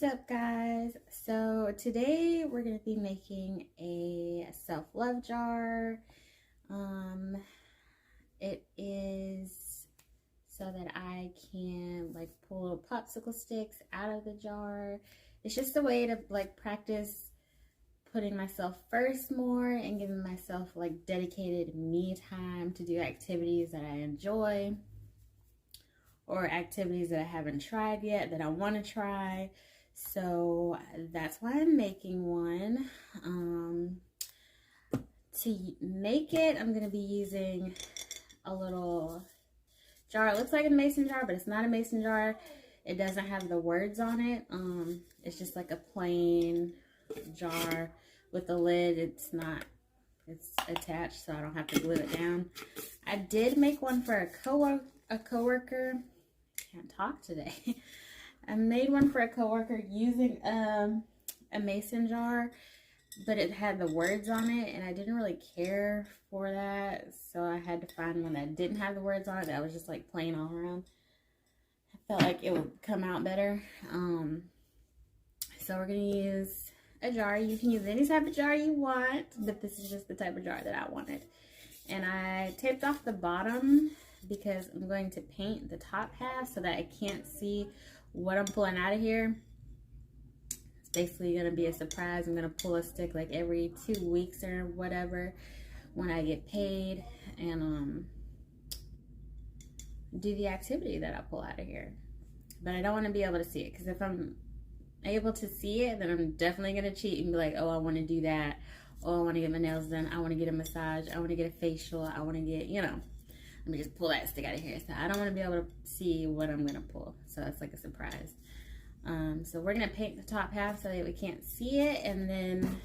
What's up, guys? So today we're going to be making a self-love jar. It is so that I can like pull little popsicle sticks out of the jar. It's just a way to like practice putting myself first more and giving myself like dedicated me time to do activities that I enjoy, or activities that I haven't tried yet that I want to try. So that's why I'm making one. To make it, I'm going to be using a little jar. It looks like a mason jar, but it's not a mason jar. It doesn't have the words on it. It's just like a plain jar with a lid. It's attached, so I don't have to glue it down. I did make one for a coworker. Can't talk today. I made one for a coworker using a mason jar, but it had the words on it, and I didn't really care for that, so I had to find one that didn't have the words on it, that was just like plain all around. I felt like it would come out better. So we're gonna use a jar. You can use any type of jar you want, but this is just the type of jar that I wanted. And I taped off the bottom because I'm going to paint the top half so that I can't see what I'm pulling out of here. It's basically gonna be a surprise. I'm gonna pull a stick like every 2 weeks or whatever when I get paid, and do the activity that I pull out of here. But I don't want to be able to see it, because if I'm able to see it, then I'm definitely gonna cheat and be like, oh, I want to do that. Oh, I want to get my nails done. I want to get a massage. I want to get a facial. I want to get, you know, let me just pull that stick out of here. So I don't want to be able to see what I'm going to pull. So it's like a surprise. So we're going to paint the top half so that we can't see it. And then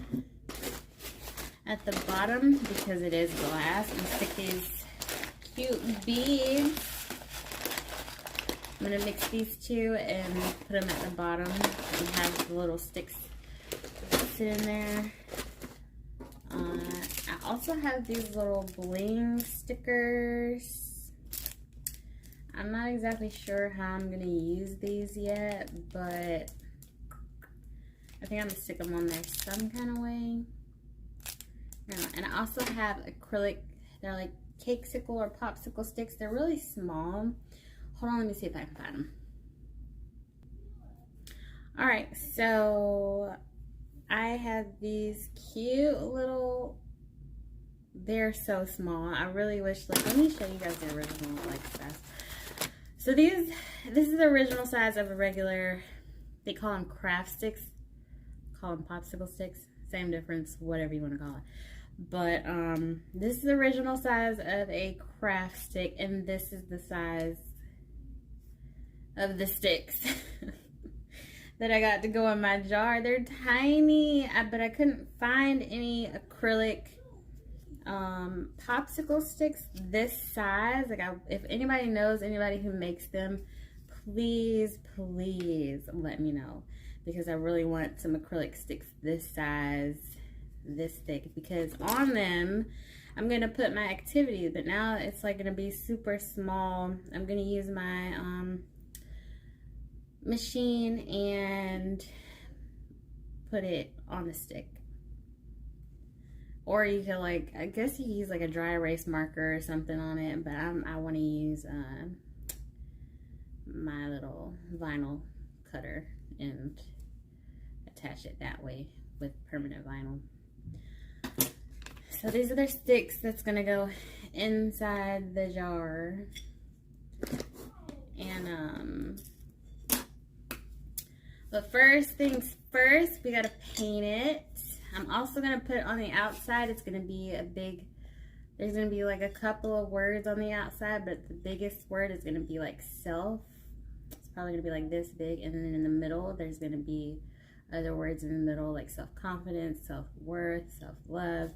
at the bottom, because it is glass, I'm going to stick these cute beads. I'm going to mix these two and put them at the bottom and have the little sticks sit in there. I also have these little bling stickers. I'm not exactly sure how I'm going to use these yet, but I think I'm going to stick them on there some kind of way. And I also have acrylic, they're like cakesicle or popsicle sticks. They're really small. Hold on, let me see if I can find them. Alright, so I have these cute little, they're so small. I really wish, like, let me show you guys the original like size. So this is the original size of a regular, they call them craft sticks, call them popsicle sticks, same difference, whatever you want to call it. But this is the original size of a craft stick, and this is the size of the sticks that I got to go in my jar. They're tiny, but I couldn't find any acrylic popsicle sticks this size. Like, if anybody knows anybody who makes them, please let me know, because I really want some acrylic sticks this size, this thick, because on them I'm gonna put my activities, but now it's like gonna be super small. I'm gonna use my machine and put it on the stick. Or you could, like, I guess you use like a dry erase marker or something on it, but I want to use my little vinyl cutter and attach it that way with permanent vinyl. So these are the sticks that's gonna go inside the jar. And but first things first, we gotta paint it. I'm also gonna put it on the outside. It's gonna be there's gonna be like a couple of words on the outside, but the biggest word is gonna be like self. It's probably gonna be like this big, and then in the middle, there's gonna be other words in the middle, like self-confidence, self-worth, self-love.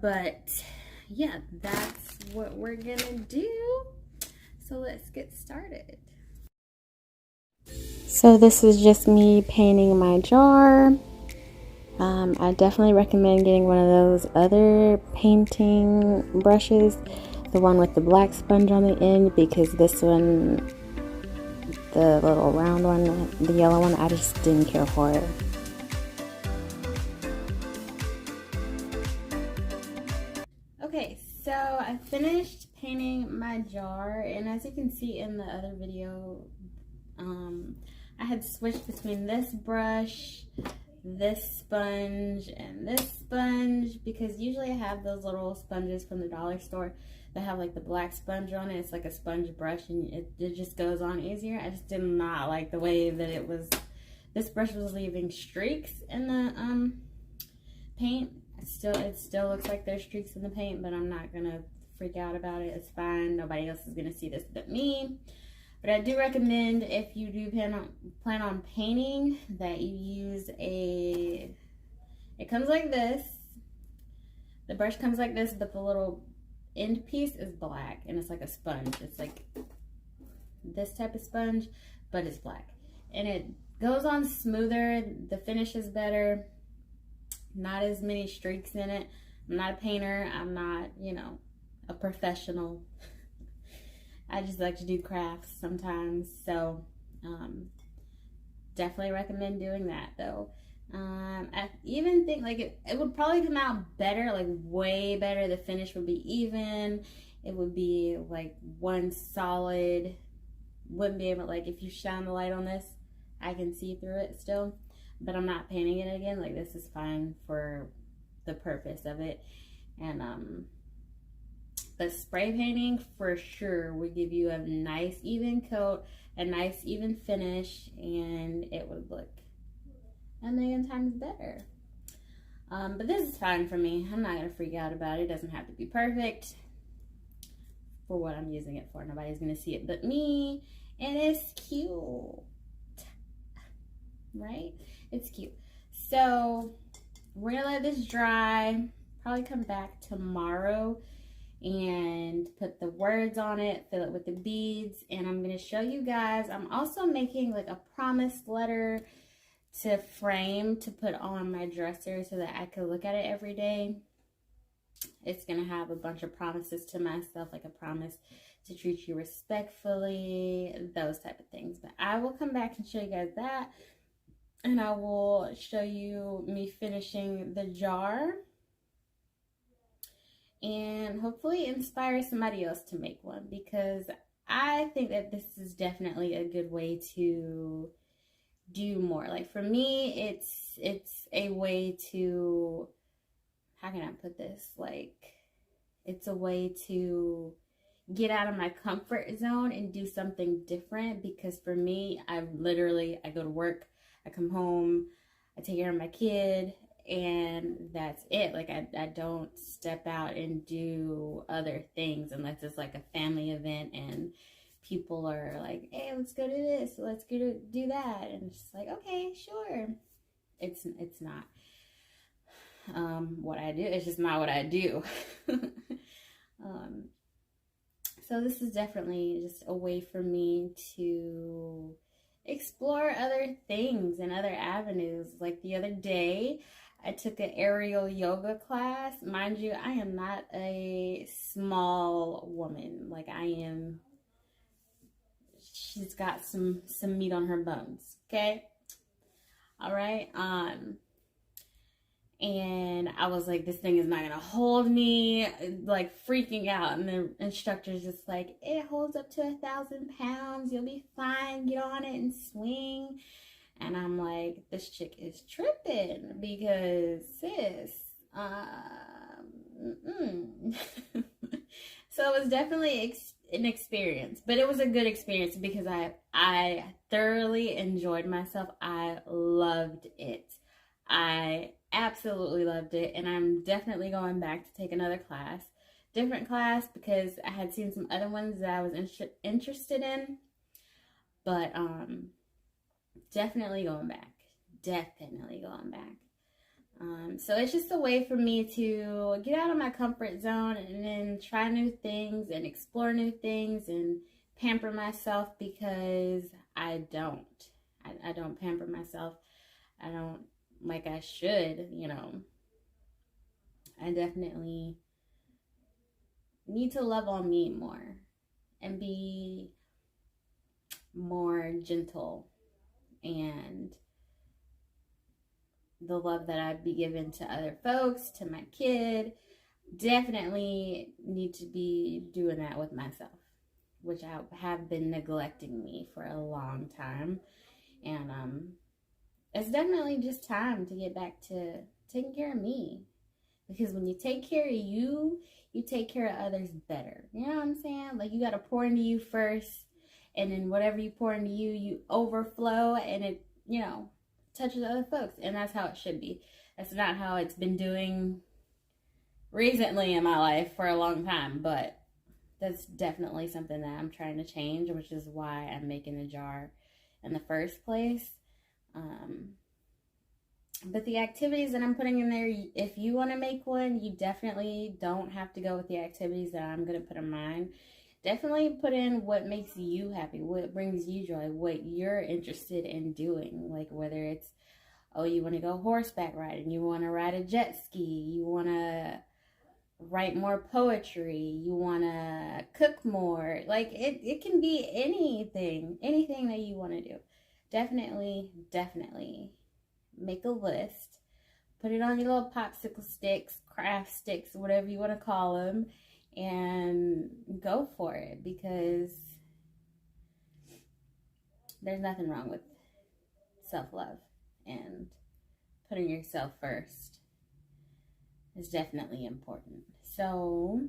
But yeah, that's what we're gonna do. So let's get started. So this is just me painting my jar. I definitely recommend getting one of those other painting brushes, the one with the black sponge on the end, because this one the little round one, the yellow one, I just didn't care for it. Okay, so I finished painting my jar, and as you can see in the other video, I had switched between this brush, this sponge, and this sponge, because usually I have those little sponges from the dollar store that have like the black sponge on it. It's like a sponge brush, and it just goes on easier. I just did not like the way that it was. This brush was leaving streaks in the paint. It still looks like there's streaks in the paint, but I'm not gonna freak out about it. It's fine. Nobody else is gonna see this but me. But I do recommend, if you do plan on painting, that you use it comes like this. The brush comes like this, but the little end piece is black, and it's like a sponge. It's like this type of sponge, but it's black. And it goes on smoother, the finish is better, not as many streaks in it. I'm not a painter, I'm not, you know, a professional. I just like to do crafts sometimes, so definitely recommend doing that though. I even think like it would probably come out better, like way better. The finish would be even. It would be like one solid, wouldn't be able, like if you shine the light on this, I can see through it still, but I'm not painting it again. Like this is fine for the purpose of it. And but spray painting for sure would give you a nice even coat, a nice even finish, and it would look a million times better. But this is fine for me. I'm not gonna freak out about it. It doesn't have to be perfect for what I'm using it for. Nobody's gonna see it but me, and it's cute, right? It's cute. So we're gonna let this dry, probably come back tomorrow and put the words on it, fill it with the beads, and I'm going to show you guys. I'm also making like a promise letter to frame to put on my dresser so that I could look at it every day. It's going to have a bunch of promises to myself, like a promise to treat you respectfully, those type of things. But I will come back and show you guys that, and I will show you me finishing the jar, and hopefully inspire somebody else to make one, because I think that this is definitely a good way to do more. Like for me, it's a way to, how can I put this? Like it's a way to get out of my comfort zone and do something different, because for me, I go to work, I come home, I take care of my kid, and that's it. Like I don't step out and do other things unless it's like a family event and people are like, hey, let's go do this, let's go do that, and it's just like, okay, sure. It's not what I do. It's just not what I do. So this is definitely just a way for me to explore other things and other avenues. Like the other day, I took an aerial yoga class. Mind you, I am not a small woman. Like I am, she's got some meat on her bones, okay? All right. And I was like, this thing is not gonna hold me, like freaking out. And the instructor's just like, it holds up to 1,000 pounds. You'll be fine. Get on it and swing. And I'm like, this chick is tripping, because sis, So it was definitely an experience, but it was a good experience because I thoroughly enjoyed myself. I loved it. I absolutely loved it, and I'm definitely going back to take another class, different class, because I had seen some other ones that I was interested in, but definitely going back. So it's just a way for me to get out of my comfort zone and then try new things and explore new things and pamper myself, because I don't pamper myself. I don't, like I should, you know. I definitely need to love on me more and be more gentle, and the love that I'd be given to other folks, to my kid, definitely need to be doing that with myself, which I have been neglecting me for a long time. And it's definitely just time to get back to taking care of me. Because when you take care of you, you take care of others better. You know what I'm saying? Like, you got to pour into you first, and then whatever you pour into you, you overflow, and it, you know, touches other folks. And that's how it should be. That's not how it's been doing recently in my life for a long time, but that's definitely something that I'm trying to change, which is why I'm making a jar in the first place. But the activities that I'm putting in there, if you want to make one, you definitely don't have to go with the activities that I'm going to put in mine. Definitely put in what makes you happy, what brings you joy, what you're interested in doing. Like, whether it's, oh, you want to go horseback riding, you want to ride a jet ski, you want to write more poetry, you want to cook more. Like, it can be anything that you want to do. Definitely make a list, put it on your little popsicle sticks, craft sticks, whatever you want to call them, and go for it, because there's nothing wrong with self-love, and putting yourself first is definitely important. So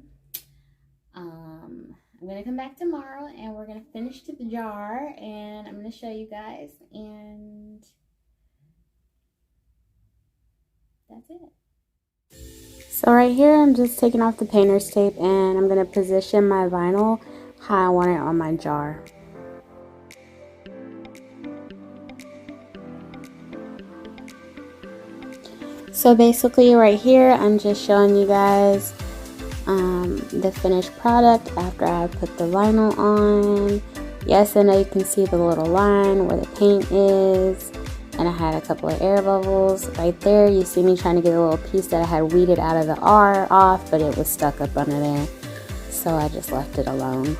I'm going to come back tomorrow, and we're going to finish the jar, and I'm going to show you guys, and that's it. So right here, I'm just taking off the painter's tape, and I'm going to position my vinyl how I want it on my jar. So basically right here, I'm just showing you guys the finished product after I put the vinyl on. Yes, I know you can see the little line where the paint is, and I had a couple of air bubbles right there. You see me trying to get a little piece that I had weeded out of the R off, but it was stuck up under there, so I just left it alone.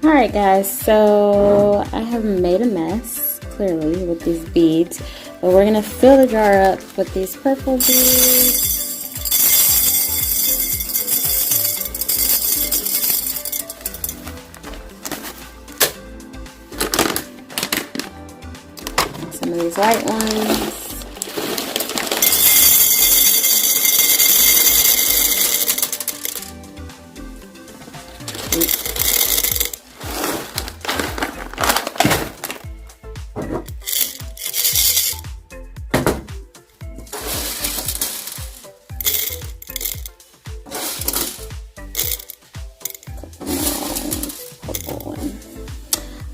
Alright guys, so I have made a mess, clearly, with these beads, but we're going to fill the jar up with these purple beads. Some of these white ones.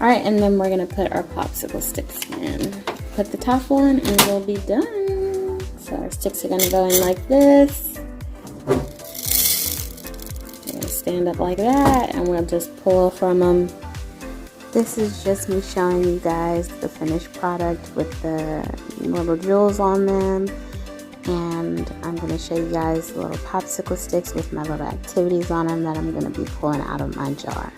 Alright, and then we're going to put our popsicle sticks in. Put the top one and we'll be done. So our sticks are going to go in like this. We're going to stand up like that, and we'll just pull from them. This is just me showing you guys the finished product with the little jewels on them. And I'm going to show you guys the little popsicle sticks with my little activities on them that I'm going to be pulling out of my jar.